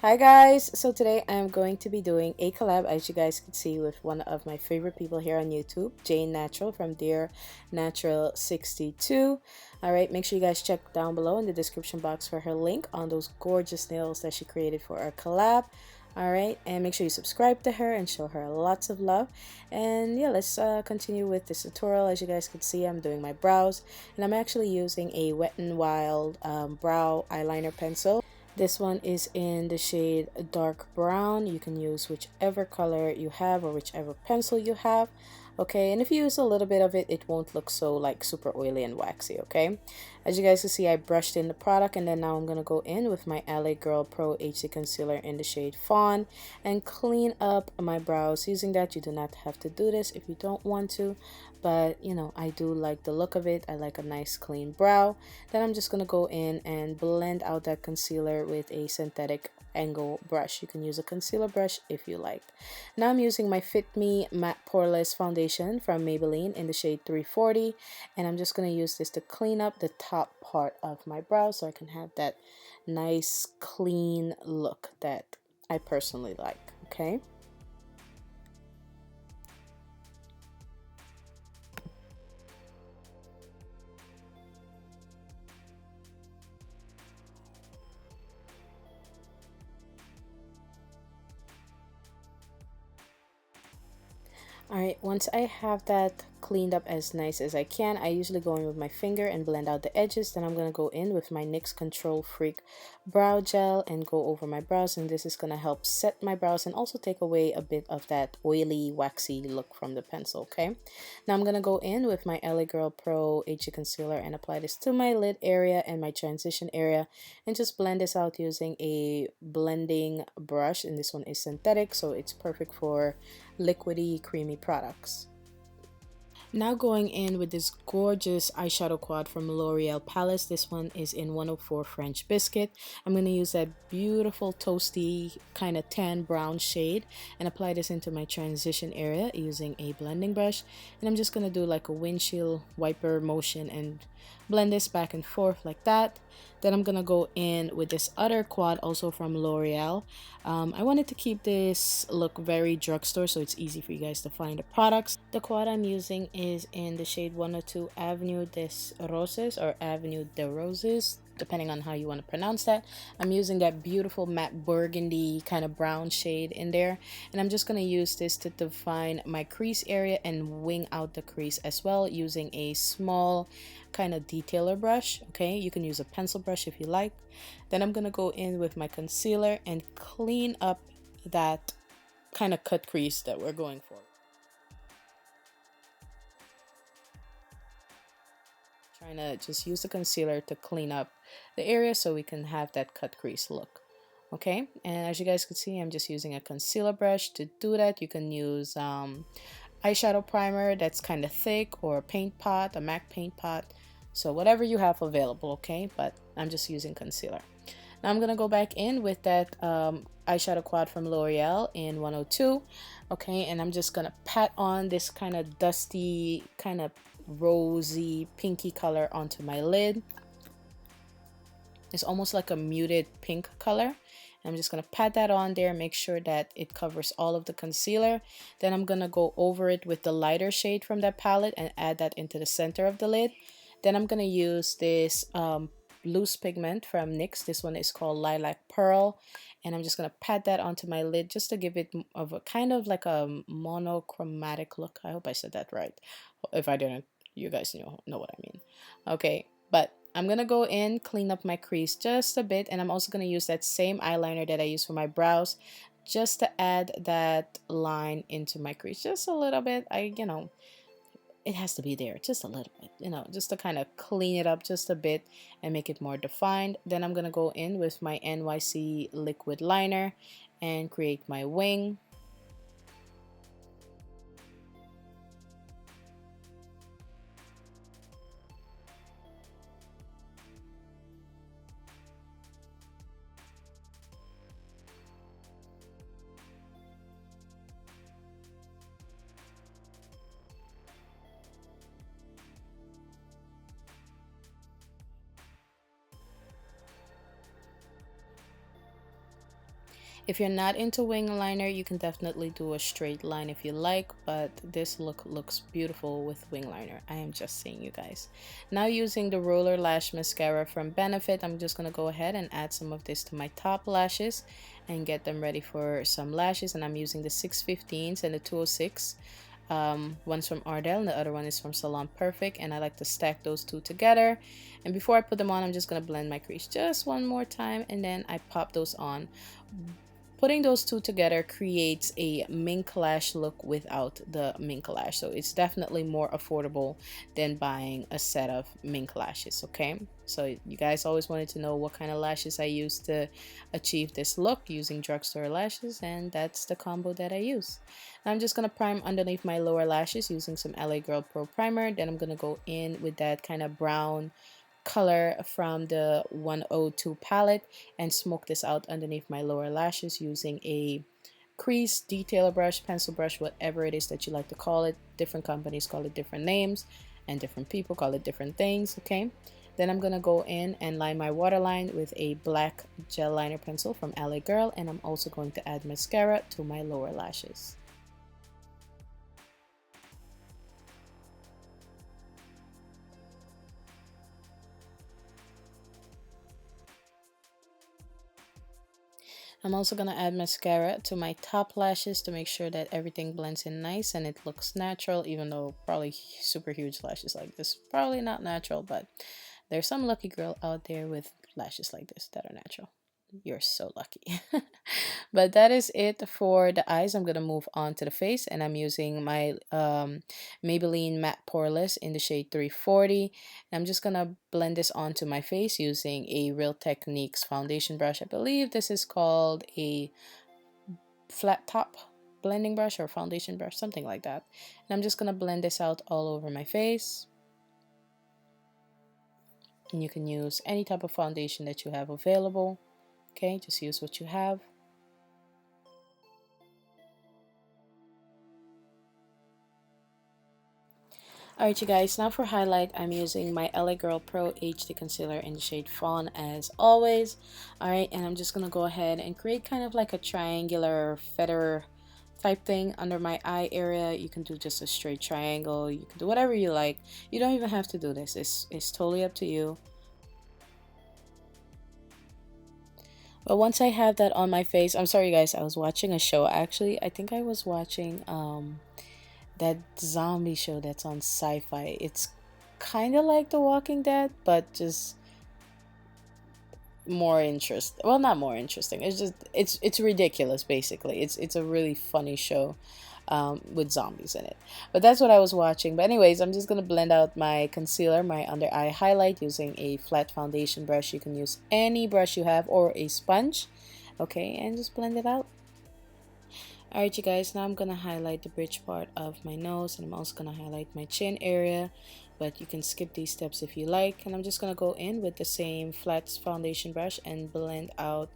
Hi guys, so today I'm going to be doing a collab, as you guys can see, with one of my favorite people here on YouTube, Natural from Dearnatural62. Alright, make sure you guys check down below in the description box for her link on those gorgeous nails that she created for our collab. Alright, and make sure you subscribe to her and show her lots of love. And yeah, let's continue with this tutorial. As you guys can see, I'm doing my brows, and I'm actually using a Wet n Wild brow eyeliner pencil. This one is in the shade dark brown. You can use whichever color you have or whichever pencil you have. Okay, and if you use a little bit of it, it won't look so like super oily and waxy. Okay, as you guys can see, I brushed in the product, and then now I'm gonna go in with my LA Girl Pro HD concealer in the shade fawn and clean up my brows using that. You do not have to do this if you don't want to, but you know, I do like the look of it. I like a nice clean brow. Then I'm just gonna go in and blend out that concealer with a synthetic angle brush. You can use a concealer brush if you like. Now I'm using my Fit Me Matte Poreless Foundation from Maybelline in the shade 340, and I'm just going to use this to clean up the top part of my brow so I can have that nice clean look that I personally like. Okay. Alright, once I have that cleaned up as nice as I can, I usually go in with my finger and blend out the edges. Then I'm going to go in with my NYX Control Freak brow gel and go over my brows, and this is going to help set my brows and also take away a bit of that oily, waxy look from the pencil. Okay, now I'm going to go in with my LA Girl Pro HD Concealer and apply this to my lid area and my transition area and just blend this out using a blending brush, and this one is synthetic, so it's perfect for liquidy creamy products. Now going in with this gorgeous eyeshadow quad from L'Oreal Palace. This one is in 104 French Biscuit. I'm going to use that beautiful toasty kind of tan brown shade and apply this into my transition area using a blending brush. And I'm just going to do like a windshield wiper motion and blend this back and forth like that. Then I'm gonna go in with this other quad also from L'Oreal. I wanted to keep this look very drugstore so it's easy for you guys to find the products. The quad I'm using is in the shade 102 Avenue des Roses or Avenue des Roses, depending on how you want to pronounce that. I'm using that beautiful matte burgundy kind of brown shade in there, and I'm just going to use this to define my crease area and wing out the crease as well using a small kind of detailer brush. Okay, you can use a pencil brush if you like. Then I'm going to go in with my concealer and clean up that kind of cut crease that we're going for. Trying to just use the concealer to clean up the area so we can have that cut crease look. Okay, and as you guys can see, I'm just using a concealer brush to do that. You can use eyeshadow primer that's kind of thick, or a paint pot, a MAC paint pot, so whatever you have available. Okay, but I'm just using concealer. Now I'm gonna go back in with that eyeshadow quad from L'Oreal in 102. Okay, and I'm just gonna pat on this kind of dusty, kind of rosy pinky color onto my lid. It's almost like a muted pink color. I'm just going to pat that on there, make sure that it covers all of the concealer. Then I'm going to go over it with the lighter shade from that palette and add that into the center of the lid. Then I'm going to use this loose pigment from NYX. This one is called Lilac Pearl, and I'm just going to pat that onto my lid just to give it of a kind of like a monochromatic look. I hope I said that right. If I didn't, you guys know what I mean. Okay, but I'm gonna go in, clean up my crease just a bit, and I'm also gonna use that same eyeliner that I use for my brows just to add that line into my crease just a little bit. It has to be there just a little bit, just to kind of clean it up just a bit and make it more defined. Then I'm gonna go in with my NYC liquid liner and create my wing. If you're not into wing liner, you can definitely do a straight line if you like, but this look looks beautiful with wing liner. I am just saying, you guys. Now using the roller lash mascara from Benefit, I'm just gonna go ahead and add some of this to my top lashes and get them ready for some lashes. And I'm using the 615s and the 206. One's from Ardell and the other one is from Salon Perfect, and I like to stack those two together. And before I put them on, I'm just gonna blend my crease just one more time, and then I pop those on. Putting those two together creates a mink lash look without the mink lash, so it's definitely more affordable than buying a set of mink lashes. Okay, so you guys always wanted to know what kind of lashes I use to achieve this look, using drugstore lashes, and that's the combo that I use. Now I'm just gonna prime underneath my lower lashes using some LA Girl Pro primer. Then I'm gonna go in with that kind of brown color from the 102 palette and smoke this out underneath my lower lashes using a crease detailer brush, pencil brush, whatever it is that you like to call it. Different companies call it different names and different people call it different things. Okay, then I'm gonna go in and line my waterline with a black gel liner pencil from LA Girl, and I'm also going to add mascara to my lower lashes. I'm also going to add mascara to my top lashes to make sure that everything blends in nice and it looks natural, even though probably super huge lashes like this probably not natural, but there's some lucky girl out there with lashes like this that are natural. You're so lucky. But that is it for the eyes. I'm gonna move on to the face, and I'm using my Maybelline matte poreless in the shade 340. I'm just gonna blend this onto my face using a Real Techniques foundation brush. I believe this is called a flat top blending brush or foundation brush, something like that. And I'm just gonna blend this out all over my face. And you can use any type of foundation that you have available. Okay, just use what you have. Alright, you guys, now for highlight, I'm using my LA Girl Pro HD Concealer in the shade Fawn as always. Alright, and I'm just going to go ahead and create kind of like a triangular feather type thing under my eye area. You can do just a straight triangle. You can do whatever you like. You don't even have to do this. It's totally up to you. But once I have that on my face, I'm sorry guys, I was watching a show. Actually, I think I was watching that zombie show that's on sci-fi. It's kind of like The Walking Dead, but just more interesting. Well, not more interesting. It's just it's ridiculous basically. It's a really funny show with zombies in it. But that's what I was watching. But anyways, I'm just gonna blend out my concealer, my under eye highlight, using a flat foundation brush. You can use any brush you have or a sponge. Okay, and just blend it out. Alright, you guys, now I'm gonna highlight the bridge part of my nose, and I'm also gonna highlight my chin area, but you can skip these steps if you like. And I'm just gonna go in with the same flat foundation brush and blend out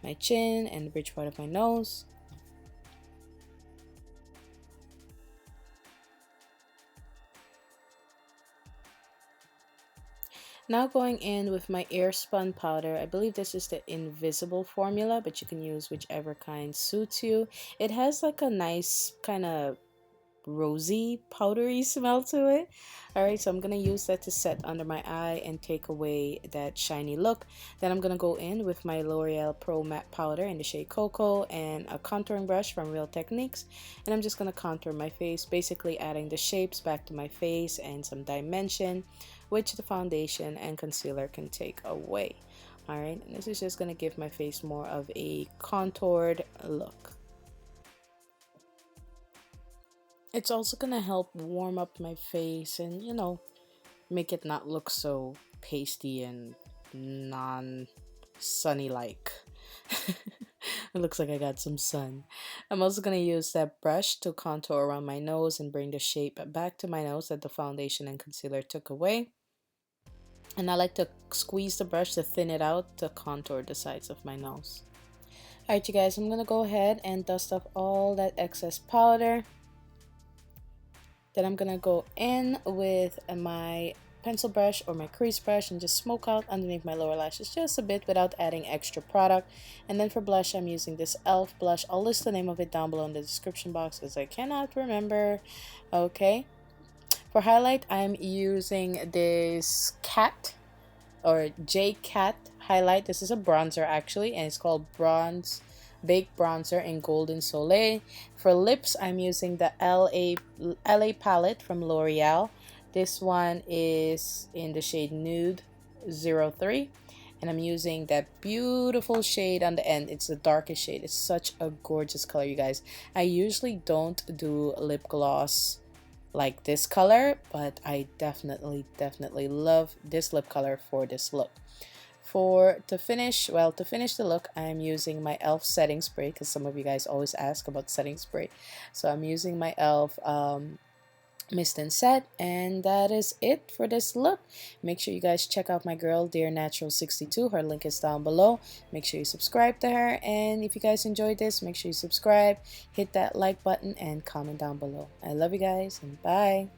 my chin and the bridge part of my nose. Now going in with my air spun powder. I believe this is the invisible formula, but you can use whichever kind suits you. It has like a nice kind of rosy powdery smell to it. Alright, so I'm gonna use that to set under my eye and take away that shiny look. Then I'm gonna go in with my L'Oreal Pro Matte Powder in the shade Cocoa and a contouring brush from Real Techniques, and I'm just gonna contour my face, basically adding the shapes back to my face and some dimension, which the foundation and concealer can take away. Alright, and this is just gonna give my face more of a contoured look. It's also gonna help warm up my face and, you know, make it not look so pasty and non-sunny like. It looks like I got some sun. I'm also gonna use that brush to contour around my nose and bring the shape back to my nose that the foundation and concealer took away. And I like to squeeze the brush to thin it out to contour the sides of my nose. Alright, you guys, I'm gonna go ahead and dust off all that excess powder. Then I'm gonna go in with my pencil brush or my crease brush and just smoke out underneath my lower lashes just a bit without adding extra product. And then for blush, I'm using this e.l.f. blush. I'll list the name of it down below in the description box because I cannot remember. Okay. For highlight, I'm using this cat or j.cat highlight. This is a bronzer actually, and it's called Bronze Baked Bronzer in Golden Soleil. For lips, I'm using the LA palette from L'Oreal. This one is in the shade Nude 03, and I'm using that beautiful shade on the end. It's the darkest shade. It's such a gorgeous color, you guys. I usually don't do lip gloss like this color, but I definitely love this lip color for this look. To finish the look, I'm using my e.l.f. setting spray because some of you guys always ask about setting spray. So I'm using my e.l.f. Mist and Set, and that is it for this look. Make sure you guys check out my girl Dearnatural62. Her link is down below. Make sure you subscribe to her, and if you guys enjoyed this, make sure you subscribe, hit that like button, and comment down below. I love you guys, and bye.